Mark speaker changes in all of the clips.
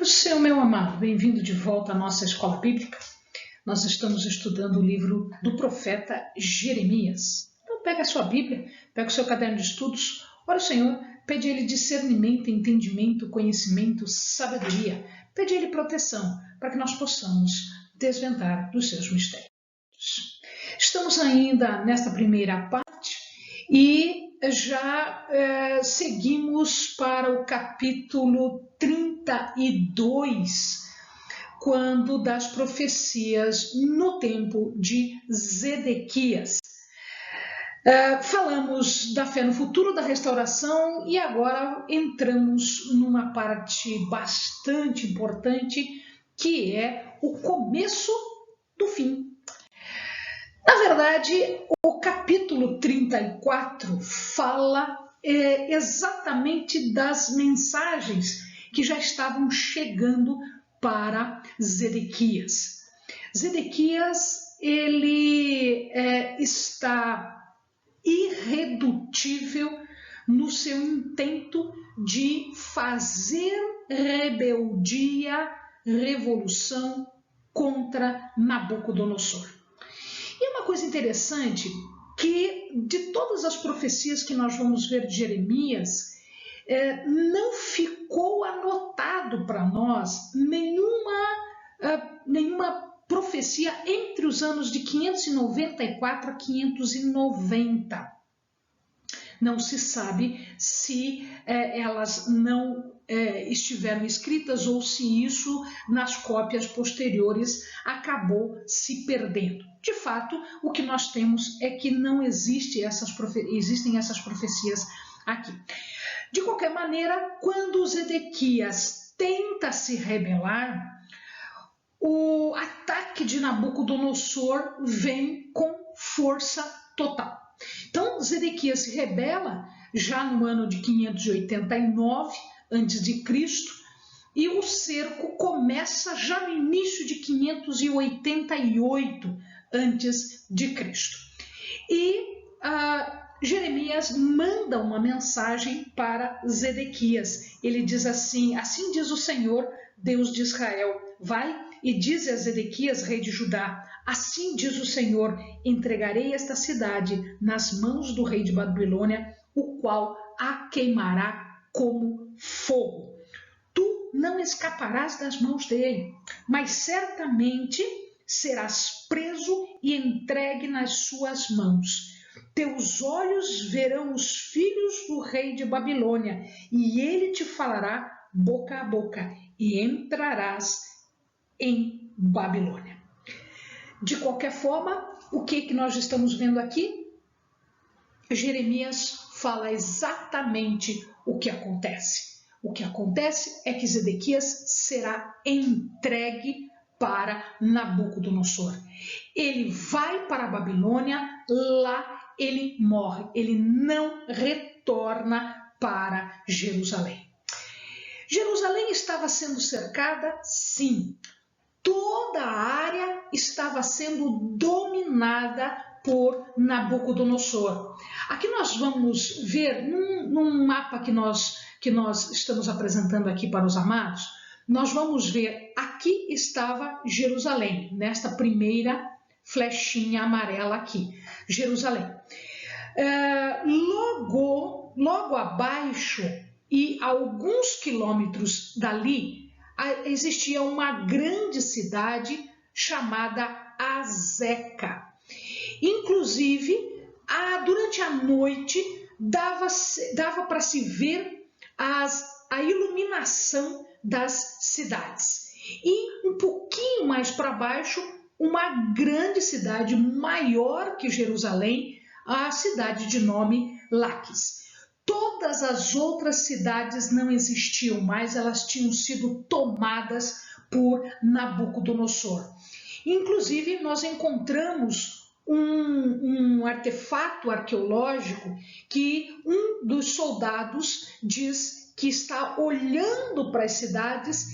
Speaker 1: Seu meu amado, bem-vindo de volta à nossa escola bíblica. Nós estamos estudando o livro do profeta Jeremias. Então pega a sua Bíblia, pega o seu caderno de estudos, ora o Senhor, pede a Ele discernimento, entendimento, conhecimento, sabedoria, pede a Ele proteção, para que nós possamos desvendar dos seus mistérios. Estamos ainda nesta primeira parte e já seguimos para o capítulo 32, quando das profecias no tempo de Zedequias. Falamos da fé no futuro, da restauração, e agora entramos numa parte bastante importante, que é o começo do fim. Na verdade, o capítulo 34 fala exatamente das mensagens que já estavam chegando para Zedequias. Zedequias, ele está irredutível no seu intento de fazer rebeldia, revolução contra Nabucodonosor. E uma coisa interessante, que de todas as profecias que nós vamos ver de Jeremias, não ficou anotado para nós nenhuma profecia entre os anos de 594 a 590. Não se sabe se elas não estiveram escritas ou se isso nas cópias posteriores acabou se perdendo. De fato, o que nós temos é que não existem essas profecias aqui. De qualquer maneira, quando Zedequias tenta se rebelar, o ataque de Nabucodonosor vem com força total. Então, Zedequias se rebela já no ano de 589 a.C., e o cerco começa já no início de 588 a.C. E Jeremias manda uma mensagem para Zedequias. Ele diz assim: assim diz o Senhor, Deus de Israel, vai e diz a Zedequias, rei de Judá, assim diz o Senhor, entregarei esta cidade nas mãos do rei de Babilônia, o qual a queimará como fogo. Tu não escaparás das mãos dele, mas certamente serás preso e entregue nas suas mãos. Teus olhos verão os filhos do rei de Babilônia, e ele te falará boca a boca, e entrarás em Babilônia. De qualquer forma, o que nós estamos vendo aqui? Jeremias fala exatamente o que acontece. O que acontece é que Zedequias será entregue para Nabucodonosor. Ele vai para a Babilônia, lá ele morre, ele não retorna para Jerusalém. Jerusalém estava sendo cercada? Sim. Toda a área estava sendo dominada por Nabucodonosor. Aqui nós vamos ver, num mapa que nós estamos apresentando aqui para os amados, nós vamos ver, aqui estava Jerusalém, nesta primeira flechinha amarela aqui, Jerusalém. Logo abaixo e a alguns quilômetros dali, existia uma grande cidade chamada Azeca. Inclusive, durante a noite, dava para se ver a iluminação das cidades. E um pouquinho mais para baixo, uma grande cidade, maior que Jerusalém, a cidade de nome Laquis. Todas as outras cidades não existiam mais, elas tinham sido tomadas por Nabucodonosor. Inclusive, nós encontramos um artefato arqueológico que um dos soldados diz que está olhando para as cidades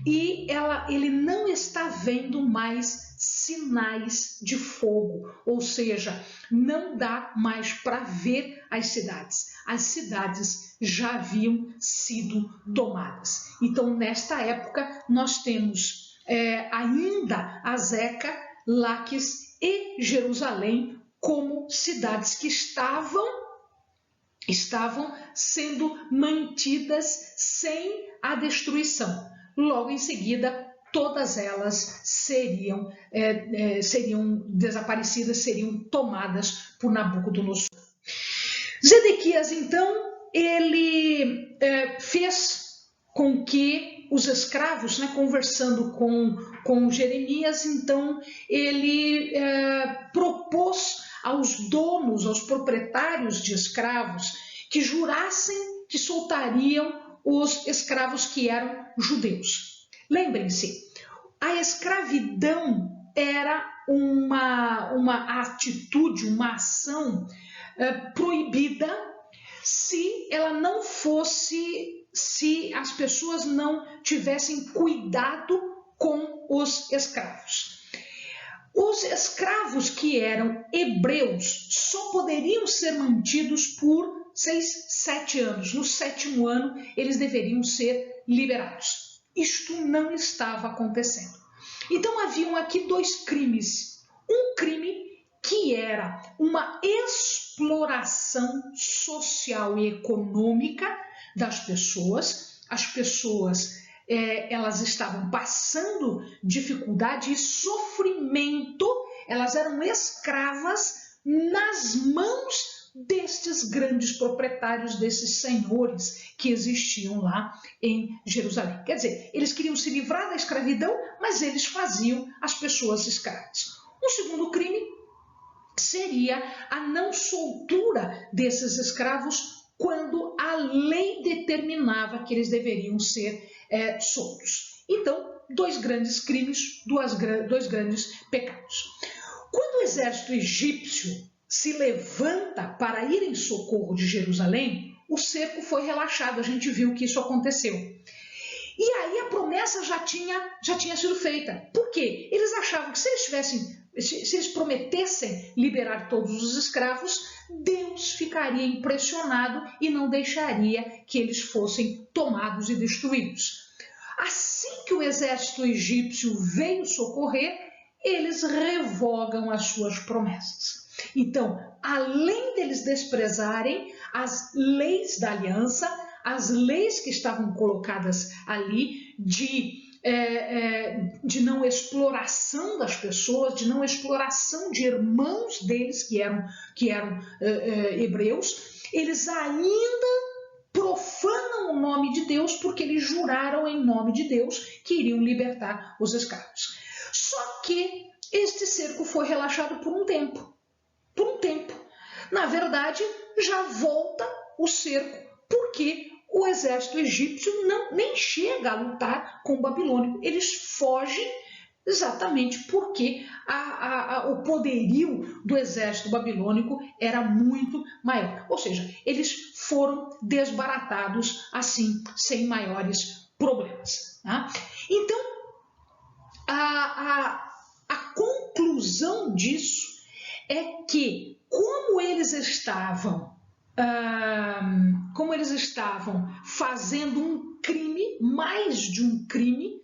Speaker 1: e ele não está vendo mais sinais de fogo, ou seja, não dá mais para ver as cidades. As cidades já haviam sido tomadas. Então, nesta época, nós temos ainda Azeca, Laques e Jerusalém como cidades que estavam sendo mantidas sem a destruição. Logo em seguida, todas elas seriam desaparecidas, seriam tomadas por Nabucodonosor. Zedequias, então, ele fez com que os escravos, conversando com Jeremias, então ele propôs aos donos, aos proprietários de escravos, que jurassem que soltariam os escravos que eram judeus. Lembrem-se, a escravidão era uma atitude, uma ação proibida se as pessoas não tivessem cuidado com os escravos. Os escravos que eram hebreus só poderiam ser mantidos por 6, 7 anos. No 7º ano, eles deveriam ser liberados. Isto não estava acontecendo. Então, haviam aqui 2 crimes. Um crime que era uma exploração social e econômica das pessoas. As pessoas elas estavam passando dificuldade e sofrimento, elas eram escravas nas mãos destes grandes proprietários, desses senhores que existiam lá em Jerusalém. Quer dizer, eles queriam se livrar da escravidão, mas eles faziam as pessoas escravas. Um segundo crime seria a não soltura desses escravos quando a lei determinava que eles deveriam ser soltos. Então, 2 grandes crimes, 2 grandes pecados. Quando o exército egípcio se levanta para ir em socorro de Jerusalém, o cerco foi relaxado, a gente viu que isso aconteceu. E aí a promessa já tinha sido feita. Por quê? Eles achavam que se eles prometessem liberar todos os escravos, Deus ficaria impressionado e não deixaria que eles fossem tomados e destruídos. Assim que o exército egípcio veio socorrer, eles revogam as suas promessas. Então, além deles desprezarem as leis da aliança, as leis que estavam colocadas ali de não exploração das pessoas, de não exploração de irmãos deles que eram hebreus, eles ainda profanam o nome de Deus porque eles juraram em nome de Deus que iriam libertar os escravos. Só que este cerco foi relaxado por um tempo. Na verdade, já volta o cerco porque o exército egípcio nem chega a lutar com o babilônico. Eles fogem exatamente porque o poderio do exército babilônico era muito maior. Ou seja, eles foram desbaratados assim, sem maiores problemas. Tá? Então, a conclusão disso é que, como eles estavam fazendo um crime, mais de um crime,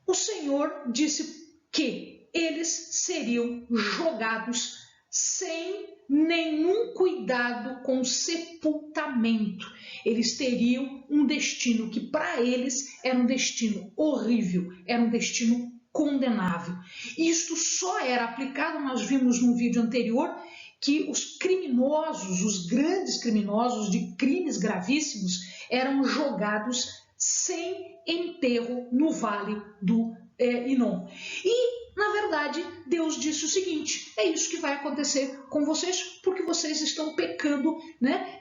Speaker 1: o Senhor disse que eles seriam jogados sem nenhum cuidado com sepultamento. Eles teriam um destino que para eles era um destino horrível, era um destino condenável. Isto só era aplicado, nós vimos no vídeo anterior, que os criminosos, os grandes criminosos de crimes gravíssimos, eram jogados sem enterro no vale do Inom. E, na verdade, Deus disse o seguinte: é isso que vai acontecer com vocês, porque vocês estão pecando,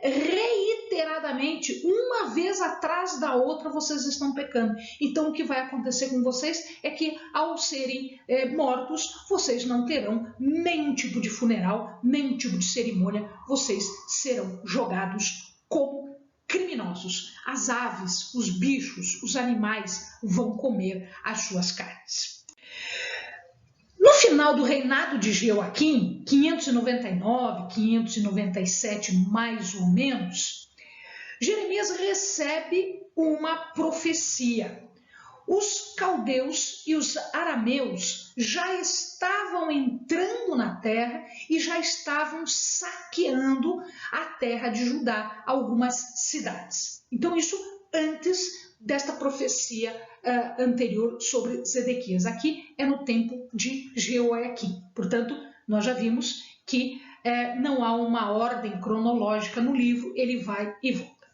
Speaker 1: reiteradamente, uma vez atrás da outra, vocês estão pecando. Então, o que vai acontecer com vocês é que, ao serem mortos, vocês não terão nenhum tipo de funeral, nenhum tipo de cerimônia, vocês serão jogados como criminosos. As aves, os bichos, os animais vão comer as suas carnes. No final do reinado de Jeoaquim, 599, 597 mais ou menos, Jeremias recebe uma profecia. Os caldeus e os arameus já estavam entrando na terra e já estavam saqueando a terra de Judá, algumas cidades. Então isso antes desta profecia anterior sobre Zedequias. Aqui é no tempo de Jeoaquim. Portanto, nós já vimos que não há uma ordem cronológica no livro, ele vai e volta.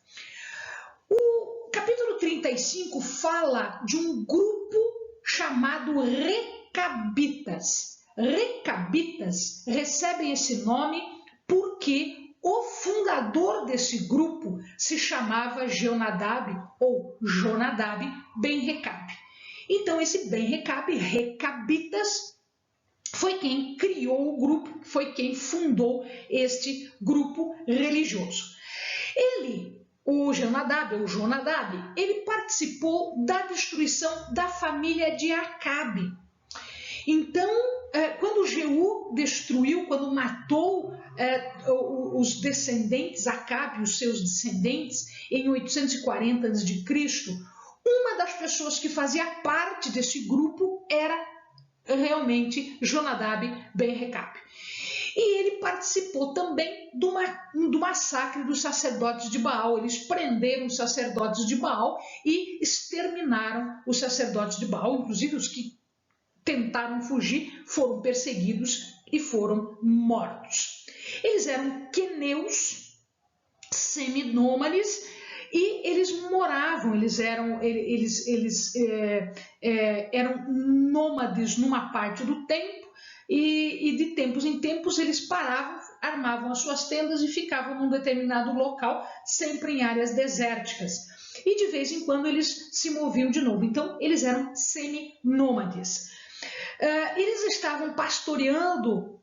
Speaker 1: O capítulo 35 fala de um grupo chamado Recabitas. Recabitas recebem esse nome porque o fundador desse grupo se chamava Jonadab ou Jonadab ben Recabe. Então esse ben Recabe, Recabitas, foi quem criou o grupo, foi quem fundou este grupo religioso. O Jonadab, ele participou da destruição da família de Acabe. Então, quando Jeú destruiu, quando matou os descendentes, Acabe e os seus descendentes, em 840 a.C., uma das pessoas que fazia parte desse grupo era realmente Jonadab ben Recabe. E ele participou também do massacre dos sacerdotes de Baal. Eles prenderam os sacerdotes de Baal e exterminaram os sacerdotes de Baal. Inclusive os que tentaram fugir foram perseguidos e foram mortos. Eles eram queneus, seminômades, e eles moravam, eram nômades numa parte do tempo, e de tempos em tempos eles paravam, armavam as suas tendas e ficavam num determinado local, sempre em áreas desérticas. E de vez em quando eles se moviam de novo. Então eles eram seminômades. Eles estavam pastoreando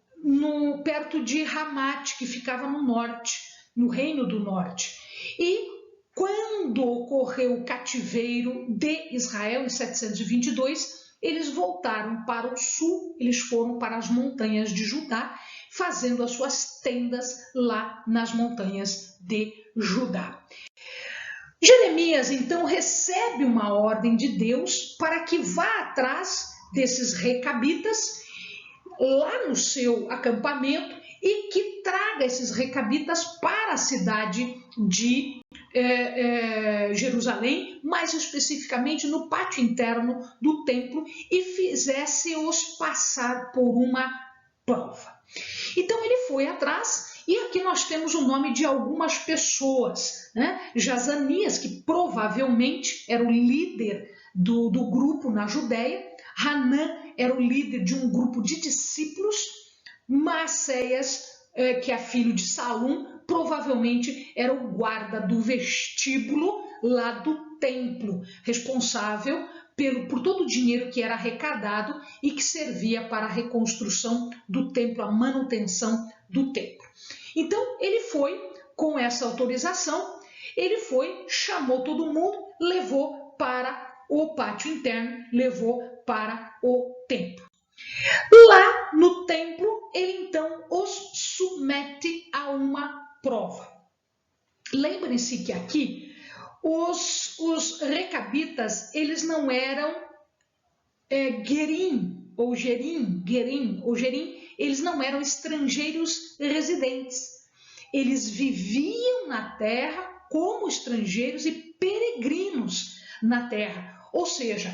Speaker 1: perto de Ramate, que ficava no norte, no Reino do Norte. E quando ocorreu o cativeiro de Israel, em 722, eles voltaram para o sul, eles foram para as montanhas de Judá, fazendo as suas tendas lá nas montanhas de Judá. Jeremias, então, recebe uma ordem de Deus para que vá atrás desses recabitas lá no seu acampamento e que traga esses recabitas para a cidade de Jerusalém, mais especificamente no pátio interno do templo, e fizesse-os passar por uma prova. Então ele foi atrás, e aqui nós temos o nome de algumas pessoas, né? Jazanias, que provavelmente era o líder do grupo na Judéia. Hanã era o líder de um grupo de discípulos. Maacéias, que é filho de Salum, provavelmente era o guarda do vestíbulo lá do templo, responsável por todo o dinheiro que era arrecadado e que servia para a reconstrução do templo, a manutenção do templo. Então ele foi, com essa autorização, ele foi, chamou todo mundo, levou para o pátio interno, levou para o templo. Lá no templo, ele então os submete a uma prova. Lembrem-se que aqui os recabitas, eles não eram gerim, eles não eram estrangeiros residentes. Eles viviam na terra como estrangeiros e peregrinos na terra. Ou seja,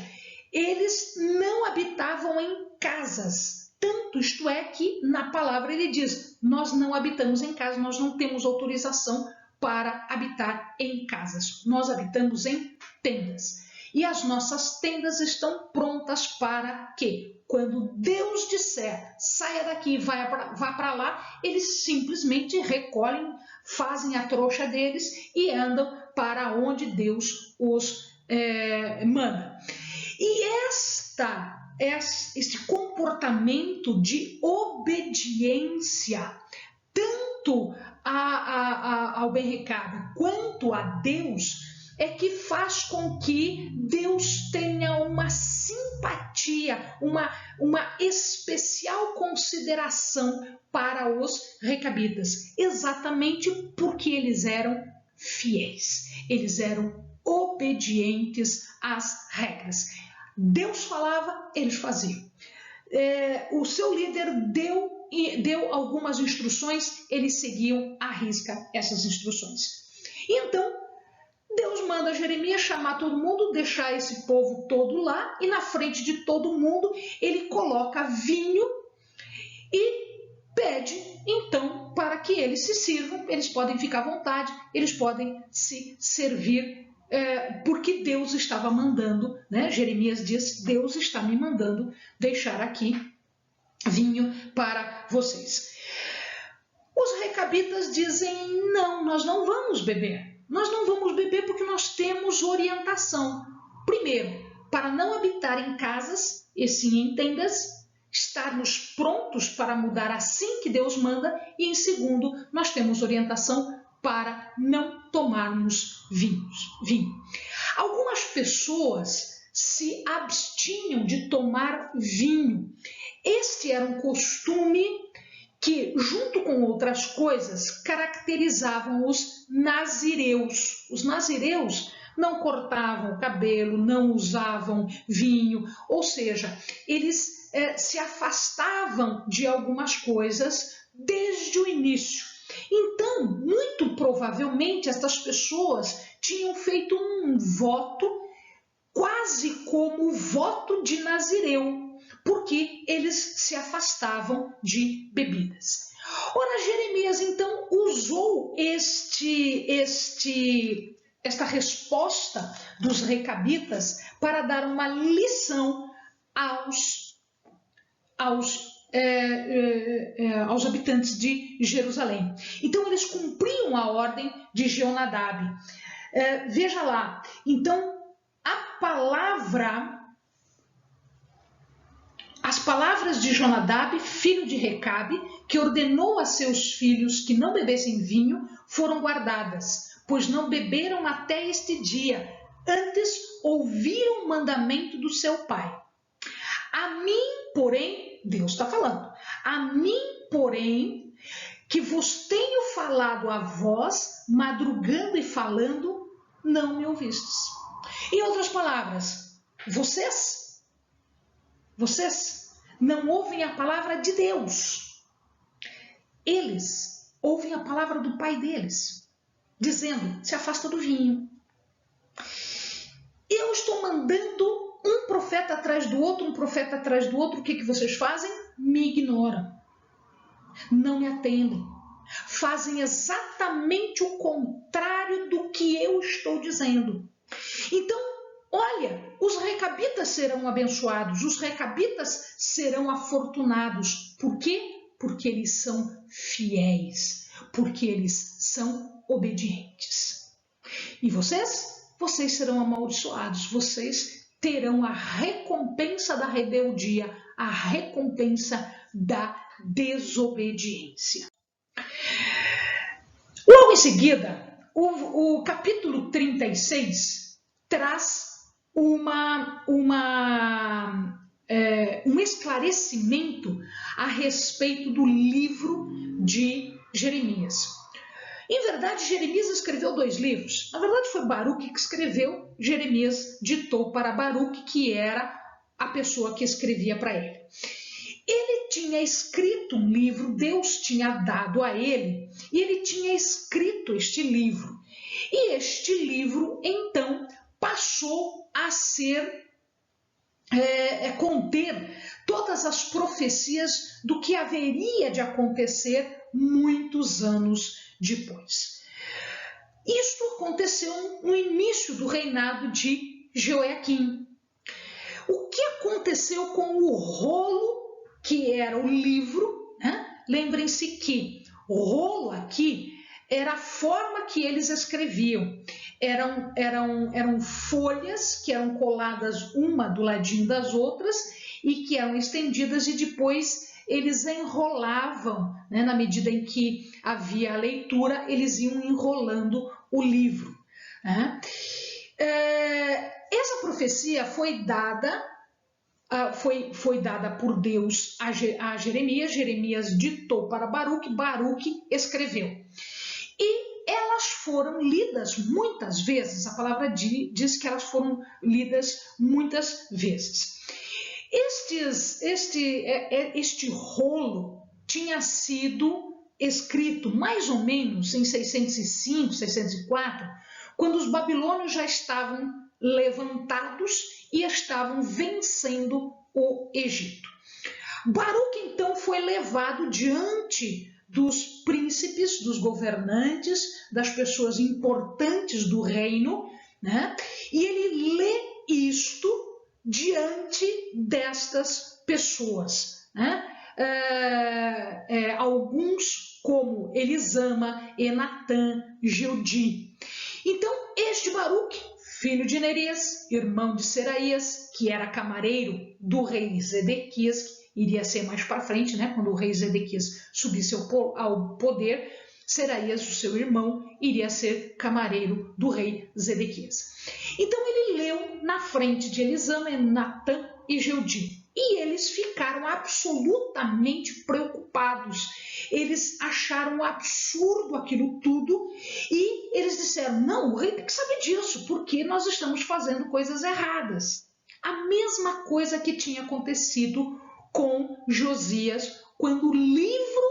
Speaker 1: eles não habitavam em casas. Tanto isto é que na palavra ele diz, nós não habitamos em casa, nós não temos autorização para habitar em casas. Nós habitamos em tendas. E as nossas tendas estão prontas para que, quando Deus disser, saia daqui, vá para lá, eles simplesmente recolhem, fazem a trouxa deles e andam para onde Deus os manda. E este comportamento de obediência, tanto quanto ao bem Recabe, quanto a Deus, é que faz com que Deus tenha uma simpatia, uma especial consideração para os recabitas, exatamente porque eles eram fiéis, eles eram obedientes às regras. Deus falava, eles faziam. O seu líder deu algumas instruções, eles seguiam à risca essas instruções. Então, Deus manda Jeremias chamar todo mundo, deixar esse povo todo lá, e na frente de todo mundo ele coloca vinho e pede então para que eles se sirvam. Eles podem ficar à vontade, eles podem se servir, porque Deus estava mandando, né? Jeremias diz: Deus está me mandando deixar aqui vinho para vocês. Os recabitas dizem: não, nós não vamos beber. Nós não vamos beber porque nós temos orientação. Primeiro, para não habitar em casas, e sim em tendas, estarmos prontos para mudar assim que Deus manda. E em segundo, nós temos orientação para não tomarmos vinho. Algumas pessoas se abstinham de tomar vinho. Este era um costume que, junto com outras coisas, caracterizavam os nazireus. Os nazireus não cortavam o cabelo, não usavam vinho, ou seja, eles se afastavam de algumas coisas desde o início. Então, muito provavelmente, estas pessoas tinham feito um voto quase como o voto de Nazireu, porque eles se afastavam de bebidas. Ora, Jeremias então usou esta resposta dos recabitas para dar uma lição aos habitantes de Jerusalém. Então eles cumpriam a ordem de Jeonadab. Veja lá, então as palavras de Jonadab, filho de Recabe, que ordenou a seus filhos que não bebessem vinho, foram guardadas, pois não beberam até este dia, antes ouviram o mandamento do seu pai. A mim, porém, Deus está falando, a mim, porém, que vos tenho falado a vós, madrugando e falando, não me ouvistes. Em outras palavras, vocês não ouvem a palavra de Deus. Eles ouvem a palavra do pai deles, dizendo: se afasta do vinho. Eu estou mandando um profeta atrás do outro, um profeta atrás do outro. O que vocês fazem? Me ignoram. Não me atendem. Fazem exatamente o contrário do que eu estou dizendo. Então, olha, os recabitas serão abençoados, os recabitas serão afortunados. Por quê? Porque eles são fiéis, porque eles são obedientes. E vocês? Vocês serão amaldiçoados, vocês terão a recompensa da rebeldia, a recompensa da desobediência. Logo em seguida, o capítulo 36 traz um esclarecimento a respeito do livro de Jeremias. Em verdade, Jeremias escreveu 2 livros. Na verdade, foi Baruque que escreveu, Jeremias ditou para Baruque, que era a pessoa que escrevia para ele. Ele tinha escrito um livro, Deus tinha dado a ele, e ele tinha escrito este livro. E este livro, então, passou a conter todas as profecias do que haveria de acontecer muitos anos depois. Isto aconteceu no início do reinado de Jeoiaquim. O que aconteceu com o rolo, que era o livro, né? Lembrem-se que o rolo aqui era a forma que eles escreviam. Eram folhas que eram coladas uma do ladinho das outras e que eram estendidas e depois eles enrolavam, né, na medida em que havia a leitura, eles iam enrolando o livro, né? Essa profecia foi dada por Deus a Jeremias. Jeremias ditou para Baruque, Baruque escreveu. E elas foram lidas muitas vezes, a palavra diz que elas foram lidas muitas vezes. Este rolo tinha sido escrito mais ou menos em 605, 604, quando os babilônios já estavam levantados e estavam vencendo o Egito. Baruque então foi levado diante dos príncipes, dos governantes, das pessoas importantes do reino, né? E ele lê isto diante destas pessoas, né? Alguns como Elisama, Enatã, Geudi. Então, este Baruque, filho de Nerias, irmão de Seraías, que era camareiro do rei Zedequias, iria ser mais para frente, né? Quando o rei Zedequias subisse ao poder, Seraías, o seu irmão, iria ser camareiro do rei Zedequias. Então ele leu na frente de Elisama, Enatã e Geudi. E eles ficaram absolutamente preocupados. Eles acharam um absurdo aquilo tudo e eles disseram, não, o rei tem que saber disso, porque nós estamos fazendo coisas erradas. A mesma coisa que tinha acontecido com Josias, quando o livro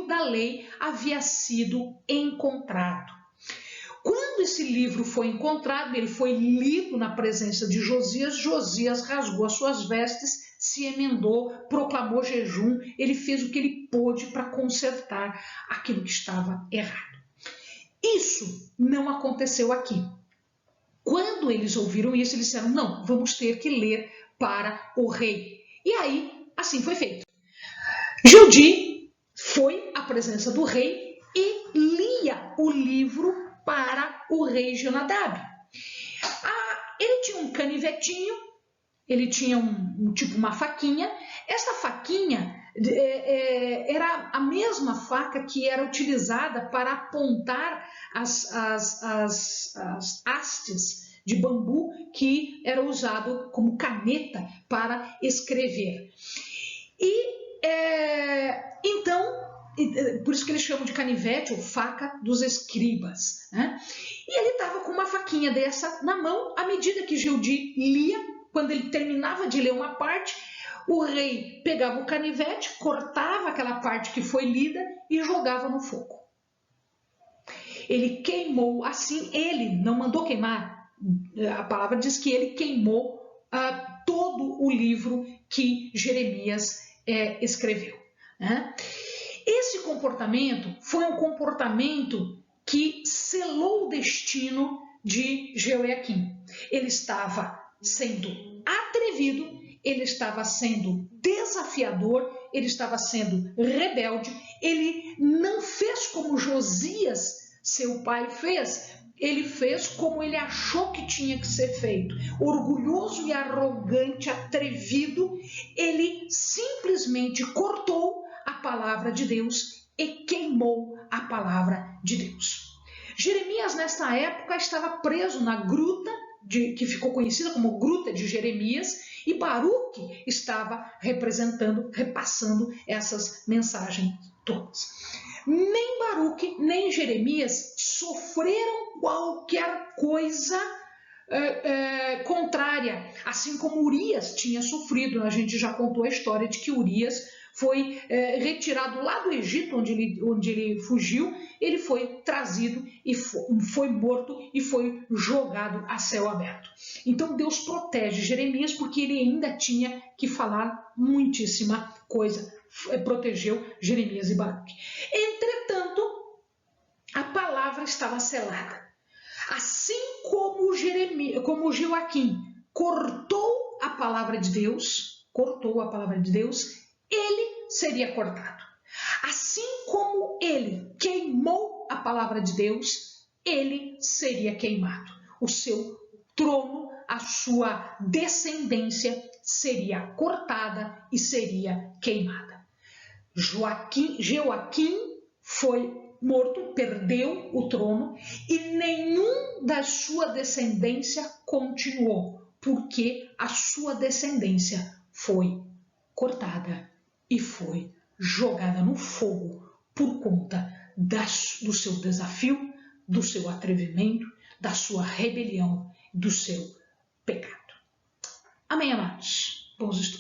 Speaker 1: da lei havia sido encontrado. Quando esse livro foi encontrado, ele foi lido na presença de Josias, Josias rasgou as suas vestes, se emendou, proclamou jejum, ele fez o que ele pôde para consertar aquilo que estava errado. Isso não aconteceu aqui. Quando eles ouviram isso, eles disseram, não, vamos ter que ler para o rei. E aí, assim foi feito. Geudi foi à presença do rei e lia o livro para o rei Jonadab. Ele tinha um canivetinho, ele tinha tipo uma faquinha. Esta faquinha era a mesma faca que era utilizada para apontar as hastes de bambu que era usado como caneta para escrever. Então, por isso que eles chamam de canivete ou faca dos escribas, né? E ele estava com uma faquinha dessa na mão. À medida que Geudi lia, quando ele terminava de ler uma parte, o rei pegava o canivete, cortava aquela parte que foi lida e jogava no fogo. Ele queimou, assim, ele não mandou queimar. A palavra diz que ele queimou todo o livro que Jeremias escreveu, né? Esse comportamento foi um comportamento que selou o destino de Jeoiaquim. Ele estava sendo atrevido, ele estava sendo desafiador, ele estava sendo rebelde, ele não fez como Josias, seu pai, fez. Ele fez como ele achou que tinha que ser feito. Orgulhoso e arrogante, atrevido, ele simplesmente cortou a palavra de Deus e queimou a palavra de Deus. Jeremias, nesta época, estava preso na gruta, que ficou conhecida como Gruta de Jeremias, e Baruque estava repassando essas mensagens todas. Nem Baruque, nem Jeremias sofreram qualquer coisa contrária, assim como Urias tinha sofrido. A gente já contou a história de que Urias foi retirado lá do Egito, onde ele fugiu. Ele foi trazido e foi morto e foi jogado a céu aberto. Então Deus protege Jeremias porque ele ainda tinha que falar muitíssima coisa. Protegeu Jeremias e Baruque. Entretanto, a palavra estava selada. Assim como Joaquim cortou a palavra de Deus, ele seria cortado. Assim como ele queimou a palavra de Deus, ele seria queimado. O seu trono a sua descendência seria cortada e seria queimada. Joaquim foi morto, perdeu o trono e nenhum da sua descendência continuou, porque a sua descendência foi cortada e foi jogada no fogo por conta do seu desafio, do seu atrevimento, da sua rebelião, do seu pecado. Amém, amados? Bons estudos.